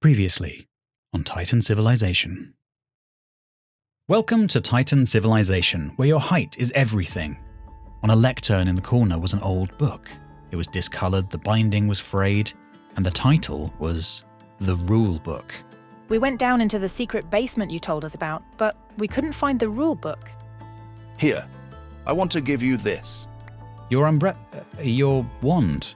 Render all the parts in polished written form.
Previously on Titan Civilization. Welcome to Titan Civilization, where your height is everything. On a lectern in the corner was an old book. It was discoloured, the binding was frayed, and the title was The Rule Book. We went down into the secret basement you told us about, but we couldn't find the rule book. Here, I want to give you this. Your your wand.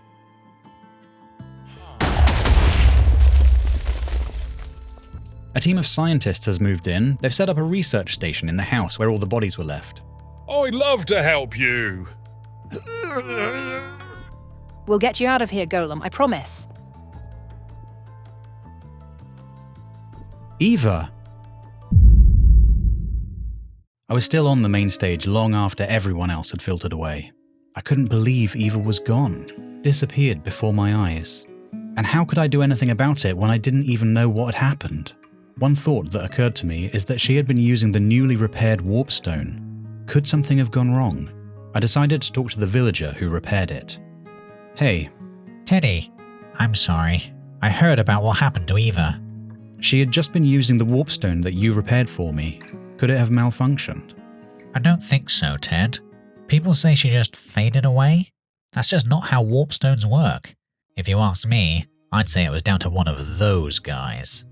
A team of scientists has moved in. They've set up a research station in the house where all the bodies were left. I'd love to help you. We'll get you out of here, Golem, I promise. Eva! I was still on the main stage long after everyone else had filtered away. I couldn't believe Eva was gone, disappeared before my eyes. And how could I do anything about it when I didn't even know what had happened? One thought that occurred to me is that she had been using the newly repaired warp stone. Could something have gone wrong? I decided to talk to the villager who repaired it. Hey. Teddy, I'm sorry. I heard about what happened to Eva. She had just been using the warp stone that you repaired for me. Could it have malfunctioned? I don't think so, Ted. People say she just faded away. That's just not how warp stones work. If you ask me, I'd say it was down to one of those guys.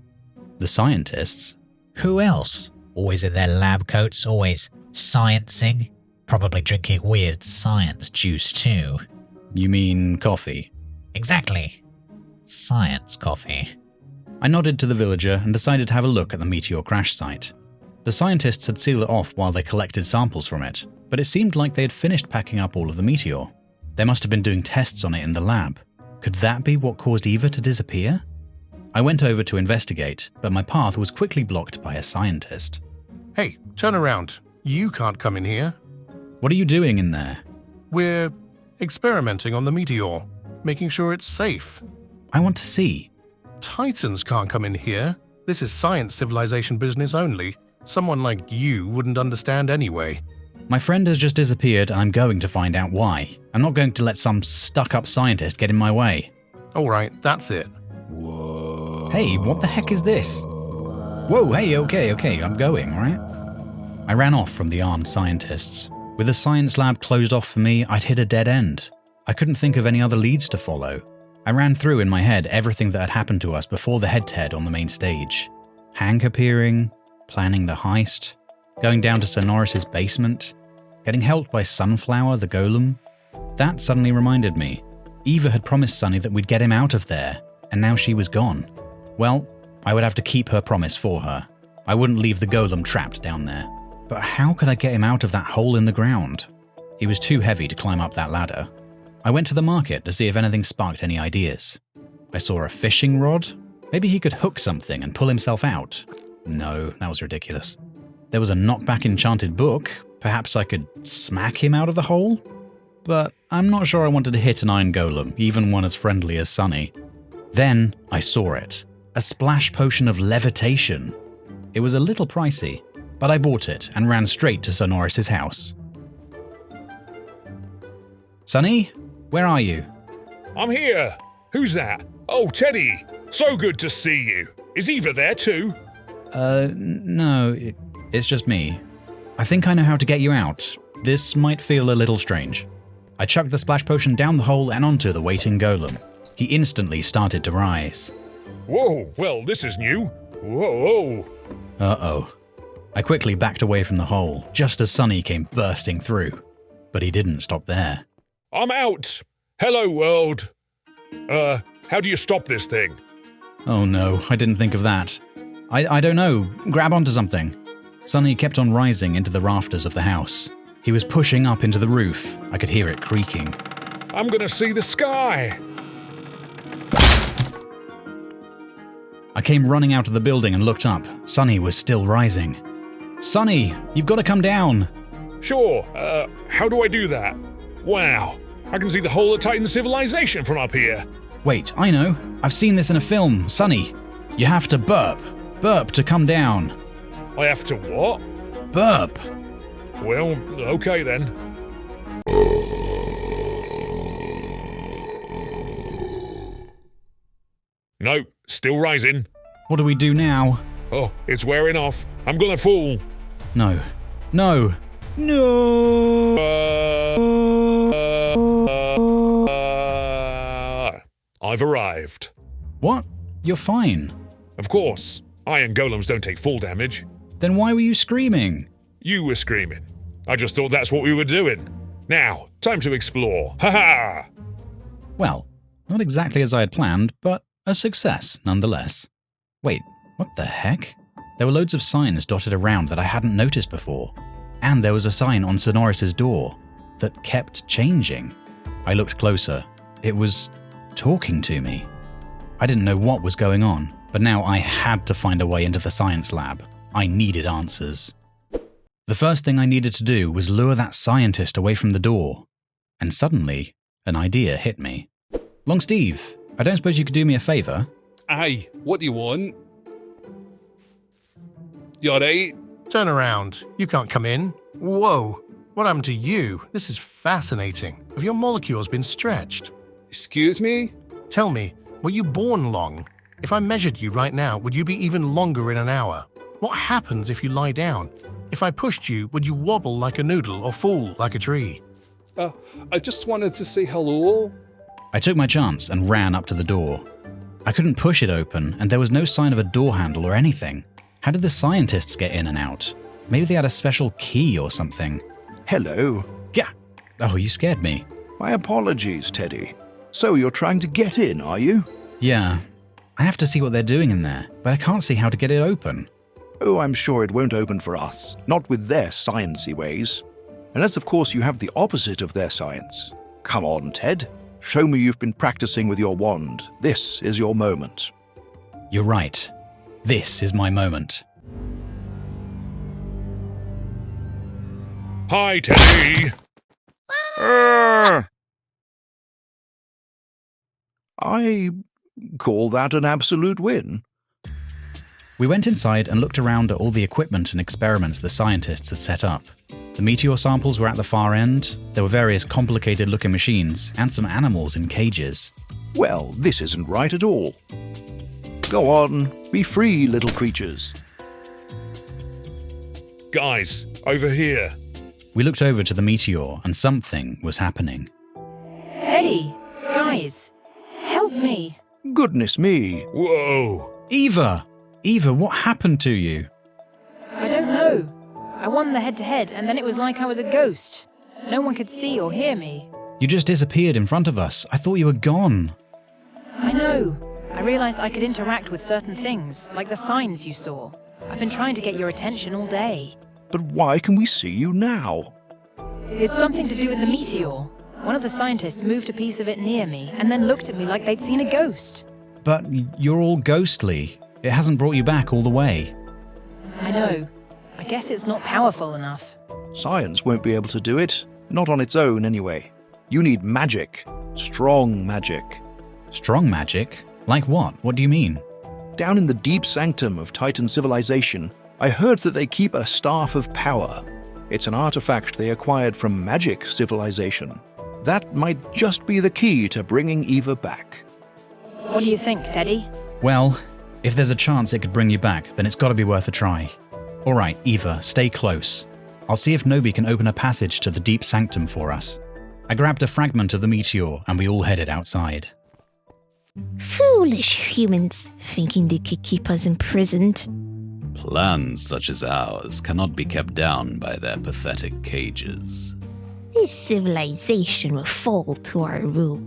The scientists? Who else? Always in their lab coats, always sciencing. Probably drinking weird science juice too. You mean coffee? Exactly. Science coffee. I nodded to the villager and decided to have a look at the meteor crash site. The scientists had sealed it off while they collected samples from it, but it seemed like they had finished packing up all of the meteor. They must have been doing tests on it in the lab. Could that be what caused Eva to disappear? I went over to investigate, but my path was quickly blocked by a scientist. Hey, turn around. You can't come in here. What are you doing in there? We're experimenting on the meteor, making sure it's safe. I want to see. Titans can't come in here. This is science civilization business only. Someone like you wouldn't understand anyway. My friend has just disappeared and I'm going to find out why. I'm not going to let some stuck-up scientist get in my way. Alright, that's it. Whoa. Hey, what the heck is this? Whoa, hey, okay, I'm going, alright? I ran off from the armed scientists. With the science lab closed off for me, I'd hit a dead end. I couldn't think of any other leads to follow. I ran through in my head everything that had happened to us before the head-to-head on the main stage. Hank appearing, planning the heist, going down to Sonoris's basement, getting helped by Sunflower the Golem. That suddenly reminded me. Eva had promised Sunny that we'd get him out of there, and now she was gone. Well, I would have to keep her promise for her. I wouldn't leave the Golem trapped down there. But how could I get him out of that hole in the ground? He was too heavy to climb up that ladder. I went to the market to see if anything sparked any ideas. I saw a fishing rod. Maybe he could hook something and pull himself out. No, that was ridiculous. There was a knockback Enchanted book. Perhaps I could smack him out of the hole? But I'm not sure I wanted to hit an iron golem, even one as friendly as Sunny. Then I saw it. A splash potion of levitation. It was a little pricey, but I bought it and ran straight to Sonoris's house. Sunny, where are you? I'm here. Who's that? Oh, Teddy. So good to see you. Is Eva there too? No, it's just me. I think I know how to get you out. This might feel a little strange. I chucked the splash potion down the hole and onto the waiting golem. He instantly started to rise. Whoa, well, this is new. Whoa. Uh-oh. I quickly backed away from the hole, just as Sunny came bursting through. But he didn't stop there. I'm out. Hello, world. How do you stop this thing? Oh no, I didn't think of that. I don't know. Grab onto something. Sunny kept on rising into the rafters of the house. He was pushing up into the roof. I could hear it creaking. I'm gonna see the sky. I came running out of the building and looked up. Sunny was still rising. Sunny, you've got to come down. Sure, how do I do that? Wow, I can see the whole of Titan Civilization from up here. Wait, I know. I've seen this in a film. Sunny, you have to burp. Burp to come down. I have to what? Burp. Well, okay then. No, still rising. What do we do now? Oh, it's wearing off. I'm gonna fall. No. No. No! I've arrived. What? You're fine. Of course. Iron golems don't take full damage. Then why were you screaming? You were screaming. I just thought that's what we were doing. Now, time to explore. Ha-ha! Well, not exactly as I had planned, but a success nonetheless. Wait, what the heck? There were loads of signs dotted around that I hadn't noticed before. And there was a sign on Sonoris's door that kept changing. I looked closer. It was talking to me. I didn't know what was going on, but now I had to find a way into the science lab. I needed answers. The first thing I needed to do was lure that scientist away from the door. And suddenly, an idea hit me. Long Steve, I don't suppose you could do me a favour? Aye, what do you want? You alright? Turn around. You can't come in. Whoa. What happened to you? This is fascinating. Have your molecules been stretched? Excuse me? Tell me, were you born long? If I measured you right now, would you be even longer in an hour? What happens if you lie down? If I pushed you, would you wobble like a noodle or fall like a tree? I just wanted to say hello. I took my chance and ran up to the door. I couldn't push it open, and there was no sign of a door handle or anything. How did the scientists get in and out? Maybe they had a special key or something. Hello. Yeah. Oh, you scared me. My apologies, Teddy. So you're trying to get in, are you? Yeah. I have to see what they're doing in there, but I can't see how to get it open. Oh, I'm sure it won't open for us. Not with their sciencey ways. Unless, of course, you have the opposite of their science. Come on, Ted. Show me you've been practicing with your wand. This is your moment. You're right. This is my moment. Hi, Teddy. I call that an absolute win. We went inside and looked around at all the equipment and experiments the scientists had set up. The meteor samples were at the far end, there were various complicated-looking machines, and some animals in cages. Well, this isn't right at all. Go on, be free, little creatures. Guys, over here. We looked over to the meteor, and something was happening. Teddy, guys, help me. Goodness me. Whoa. Eva! Eva, what happened to you? I don't know. I won the head-to-head, and then it was like I was a ghost. No one could see or hear me. You just disappeared in front of us. I thought you were gone. I know. I realized I could interact with certain things, like the signs you saw. I've been trying to get your attention all day. But why can we see you now? It's something to do with the meteor. One of the scientists moved a piece of it near me, and then looked at me like they'd seen a ghost. But you're all ghostly. It hasn't brought you back all the way. I know. I guess it's not powerful enough. Science won't be able to do it. Not on its own, anyway. You need magic. Strong magic. Strong magic? Like what? What do you mean? Down in the deep sanctum of Titan civilization, I heard that they keep a staff of power. It's an artifact they acquired from magic civilization. That might just be the key to bringing Eva back. What do you think, Teddy? Well, if there's a chance it could bring you back, then it's got to be worth a try. All right, Eva, stay close. I'll see if Nobi can open a passage to the deep sanctum for us. I grabbed a fragment of the meteor and we all headed outside. Foolish humans, thinking they could keep us imprisoned. Plans such as ours cannot be kept down by their pathetic cages. This civilization will fall to our rule.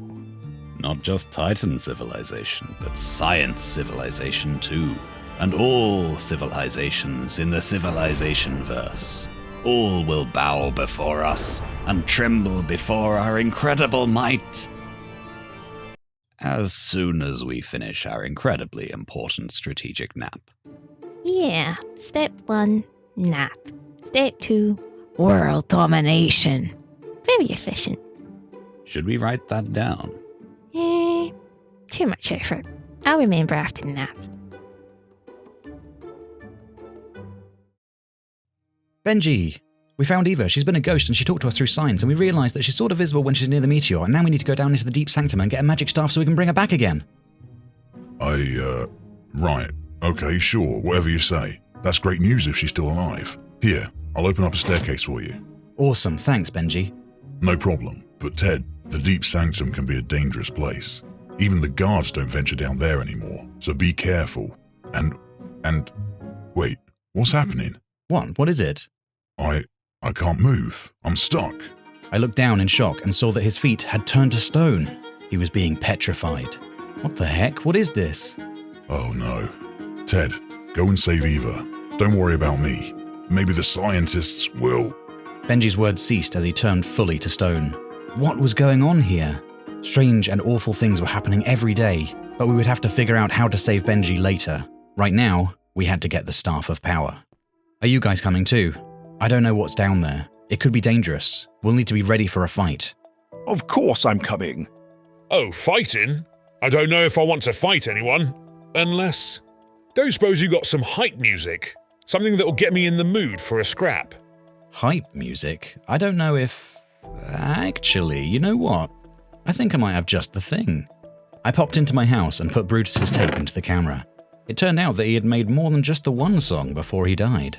Not just Titan civilization, but science civilization too. And all civilizations in the civilization-verse. All will bow before us and tremble before our incredible might. As soon as we finish our incredibly important strategic nap. Yeah, step 1, nap. Step 2, world domination. Very efficient. Should we write that down? Too much effort. I'll remember after the nap. Benji! We found Eva. She's been a ghost and she talked to us through signs, and we realised that she's sort of visible when she's near the meteor, and now we need to go down into the deep sanctum and get a magic staff so we can bring her back again. Right. Okay, sure, whatever you say. That's great news if she's still alive. Here, I'll open up a staircase for you. Awesome, thanks, Benji. No problem. But Ted, the deep sanctum can be a dangerous place. Even the guards don't venture down there anymore, so be careful. And wait, what's happening? What is it? I can't move. I'm stuck. I looked down in shock and saw that his feet had turned to stone. He was being petrified. What the heck? What is this? Oh no. Ted, go and save Eva. Don't worry about me. Maybe the scientists will... Benji's words ceased as he turned fully to stone. What was going on here? Strange and awful things were happening every day, but we would have to figure out how to save Benji later. Right now, we had to get the Staff of Power. Are you guys coming too? I don't know what's down there. It could be dangerous. We'll need to be ready for a fight. Of course I'm coming. Oh, fighting? I don't know if I want to fight anyone. Unless... Don't suppose you got some hype music? Something that'll get me in the mood for a scrap. Hype music? I don't know if... Actually, you know what? I think I might have just the thing. I popped into my house and put Brutus's tape into the camera. It turned out that he had made more than just the one song before he died.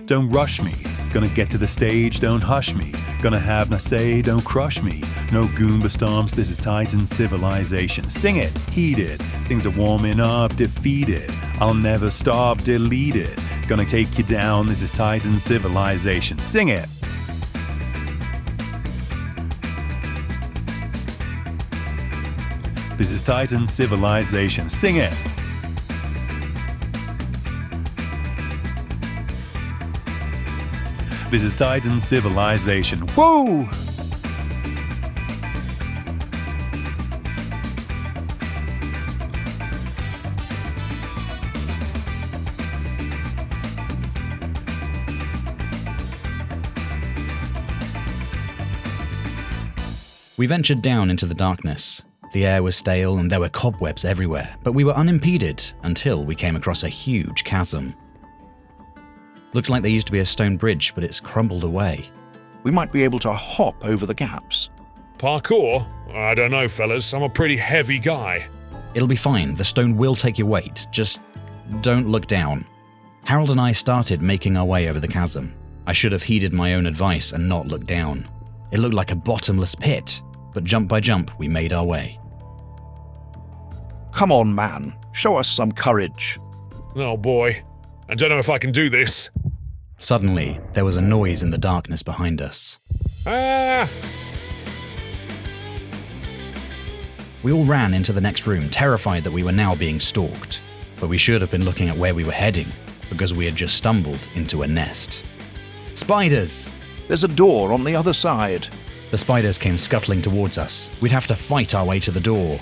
Don't rush me. Gonna get to the stage, don't hush me. Gonna have my say, don't crush me. No Goomba stomps, this is Titan civilization. Sing it, heat it. Things are warming up, defeat it. I'll never stop, delete it. Gonna take you down, this is Titan civilization. Sing it. This is Titan civilization. Sing it. This is Titan civilization. Woo! We ventured down into the darkness. The air was stale and there were cobwebs everywhere, but we were unimpeded until we came across a huge chasm. Looks like there used to be a stone bridge, but it's crumbled away. We might be able to hop over the gaps. Parkour? I don't know, fellas. I'm a pretty heavy guy. It'll be fine. The stone will take your weight. Just don't look down. Harold and I started making our way over the chasm. I should have heeded my own advice and not looked down. It looked like a bottomless pit, but jump by jump, we made our way. Come on, man. Show us some courage. Oh boy. I don't know if I can do this. Suddenly, there was a noise in the darkness behind us. Ah! We all ran into the next room, terrified that we were now being stalked. But we should have been looking at where we were heading, because we had just stumbled into a nest. Spiders! There's a door on the other side. The spiders came scuttling towards us. We'd have to fight our way to the door.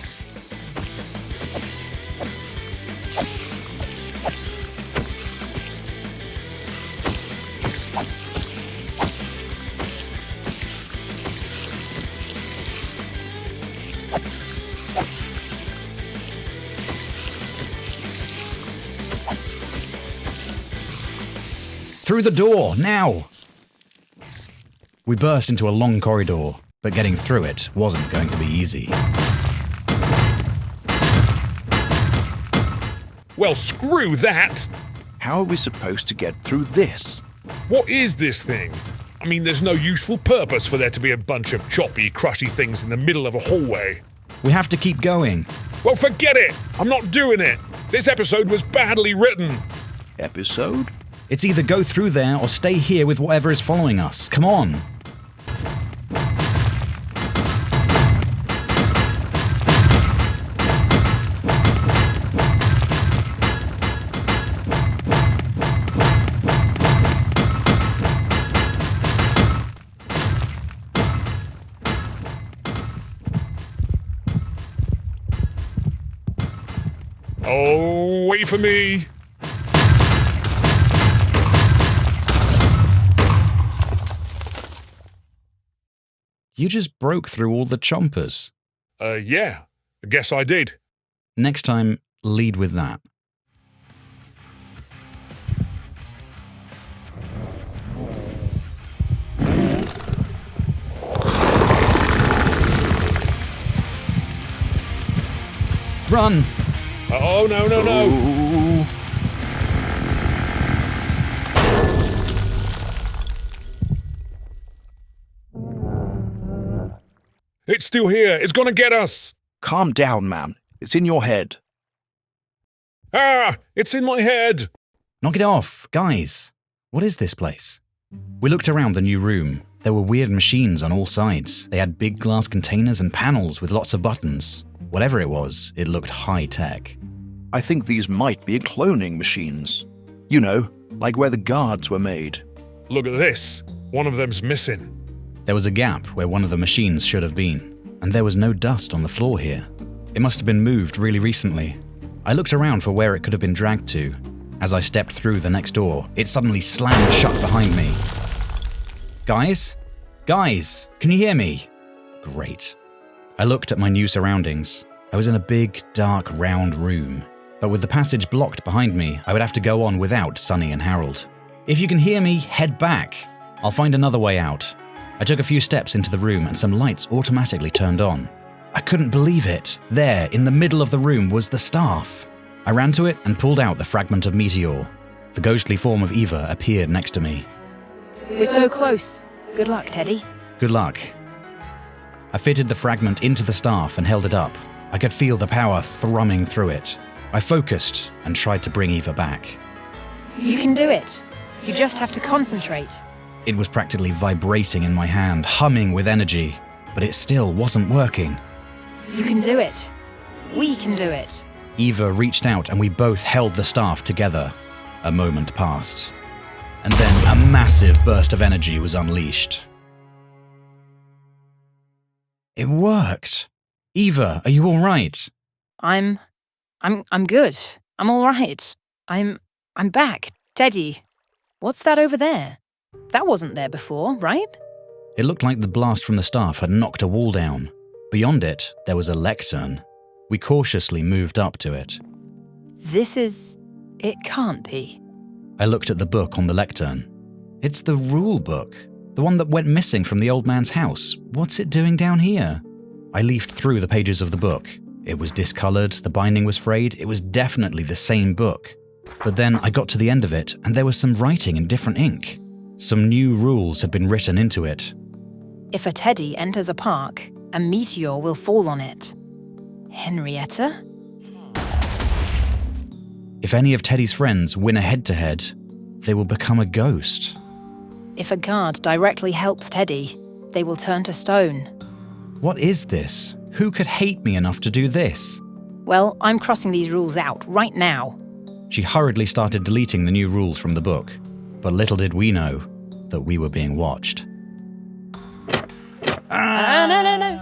Through the door, now! We burst into a long corridor, but getting through it wasn't going to be easy. Well, screw that! How are we supposed to get through this? What is this thing? I mean, there's no useful purpose for there to be a bunch of choppy, crushy things in the middle of a hallway. We have to keep going. Well, forget it! I'm not doing it! This episode was badly written! Episode? It's either go through there or stay here with whatever is following us. Come on! Oh, wait for me! You just broke through all the chompers. Yeah, I guess I did. Next time, lead with that. Run! Oh, no, no, no! Ooh. It's still here. It's gonna get us. Calm down, man. It's in your head. Ah! It's in my head. Knock it off, guys. What is this place? We looked around the new room. There were weird machines on all sides. They had big glass containers and panels with lots of buttons. Whatever it was, it looked high-tech. I think these might be cloning machines. You know, like where the guards were made. Look at this. One of them's missing. There was a gap where one of the machines should have been, and there was no dust on the floor here. It must have been moved really recently. I looked around for where it could have been dragged to. As I stepped through the next door, it suddenly slammed shut behind me. Guys? Guys, can you hear me? Great. I looked at my new surroundings. I was in a big, dark, round room. But with the passage blocked behind me, I would have to go on without Sonny and Harold. If you can hear me, head back. I'll find another way out. I took a few steps into the room and some lights automatically turned on. I couldn't believe it. There, in the middle of the room, was the staff. I ran to it and pulled out the fragment of meteor. The ghostly form of Eva appeared next to me. We're so close. Good luck, Teddy. Good luck. I fitted the fragment into the staff and held it up. I could feel the power thrumming through it. I focused and tried to bring Eva back. You can do it. You just have to concentrate. It was practically vibrating in my hand, humming with energy, but it still wasn't working. You can do it. We can do it. Eva reached out and we both held the staff together. A moment passed. And then a massive burst of energy was unleashed. It worked. Eva, are you all right? I'm good. I'm all right. I'm back. Teddy, what's that over there? That wasn't there before, right? It looked like the blast from the staff had knocked a wall down. Beyond it, there was a lectern. We cautiously moved up to it. It can't be. I looked at the book on the lectern. It's the rule book, the one that went missing from the old man's house. What's it doing down here? I leafed through the pages of the book. It was discolored, the binding was frayed, it was definitely the same book. But then I got to the end of it and there was some writing in different ink. Some new rules had been written into it. If a teddy enters a park, a meteor will fall on it. Henrietta? If any of Teddy's friends win a head-to-head, they will become a ghost. If a guard directly helps Teddy, they will turn to stone. What is this? Who could hate me enough to do this? Well, I'm crossing these rules out right now. She hurriedly started deleting the new rules from the book, but little did we know that we were being watched. No.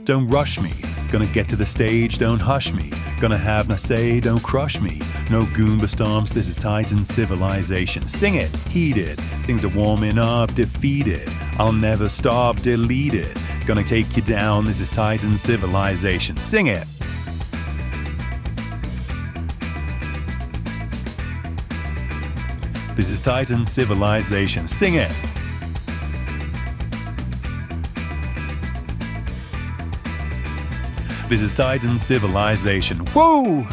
Don't rush me. Gonna get to the stage, don't hush me. Gonna have my say, don't crush me. No Goomba storms, this is Titan civilization. Sing it, heat it. Things are warming up, defeat it. I'll never stop, delete it. Gonna take you down, this is Titan civilization. Sing it. This is Titan civilization. Sing it. This is Titan civilization. Whoa!